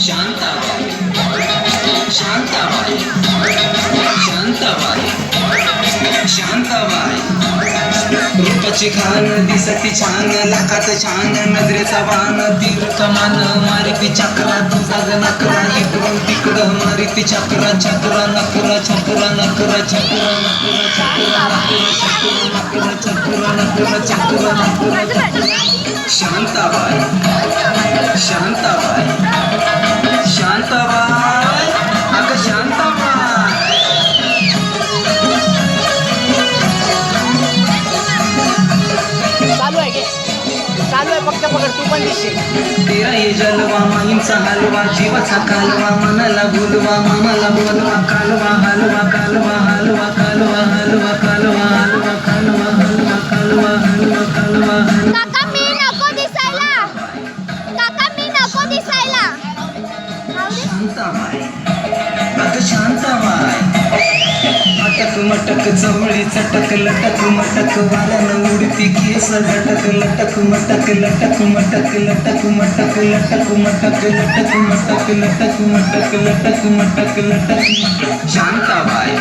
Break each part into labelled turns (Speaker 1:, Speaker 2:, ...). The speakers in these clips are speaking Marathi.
Speaker 1: शांताबाई शांताबाई शांताबाई शांताबाई रूपाची खान दिसती छान लाखात छान नजरेचा बाण तीर कमान मारिती चक्रा तुझा ग नकरा इकडून तिकडं मारिती चक्रा चक्रा नकरा चक्रा नकरा चक्रा नकरा चक्रा चक्रा नकरा चक्रा नकरा चक्रा शांताबाई शांताबाई शांताबाई अगं शांताबाई
Speaker 2: चालू आहे फक्त पकड तू पण दिसशील.
Speaker 1: तेरा ये जलवा माहींचा हलवा जीवाचा कालवा मनाला बोलवा मनाला बोलवा कालवा हलवा कालवा हलवा कालवा हलवा कालवा हलवा कालवा हलवा कालवा हलवा कालवा
Speaker 3: काका मी नको दिसायला काका मी नको दिसायला
Speaker 1: शांताबाई अगं शांताबाई अटक मटक चवळी चटक लटक मटक वाल्यानं उडती केस झटक लटक मटक लटक मटक लटक मटक लटक मटक लटक मटक लटक मटक लटक मटक लटक शांताबाई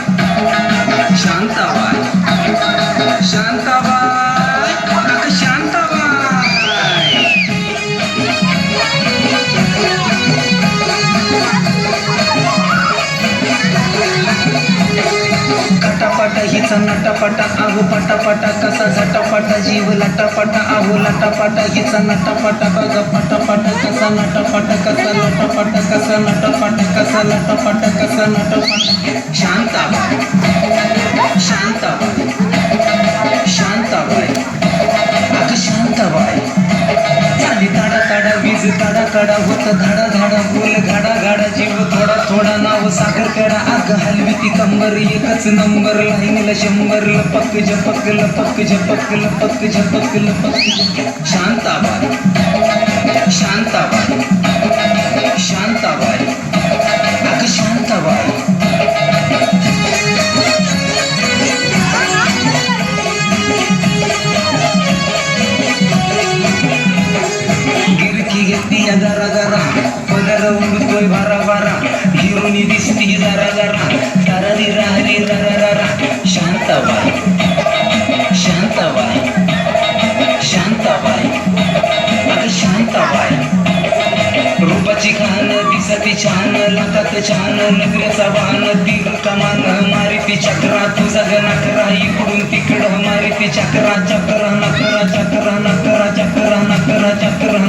Speaker 1: शांताबाई शांताबाई अगं शांताबाई कटापटा हिचा नटापटा आहो पटापटा कसा झटापटा जीव लटापटा आहो लटापटा हिचा नटापटा बघ पटापटा कसा नटापटा कसा लटापटा कसा नटापटा कसा लटापटा कसा नटापटा शांताबाई शांताबाई शांताबाई अगं शांताबाई झाली ताडा ताडा वीज ताडा ताडा होत धाडा धाडा बोल घाडा घाडा जीव थोडा थोडा नाव साखर कडा आग हलवी ती कंबर एकच नंबर लाईनला 100 लपक झपक लपक झपक लपक झपक लपक शांताबाई शांताबाई शांताबाई अगं शांताबाई घेतली जरा जरा पदर उडतोय भारा भारा हिरोनी दिसती जरा जरा तारारी राहरी जरा जरा शांताबाई शांताबाई शांताबाई अगं शांताबाई रूपाची खान दिसती छान लाखात छान नगरेचा वाहन तीर कमान मारिती चक्रा तुझा ग नकरा इकडून तिकडं मारिती चक्रा चक्रा नकरा चक्रा नकरा चक्रा नकरा चक्रा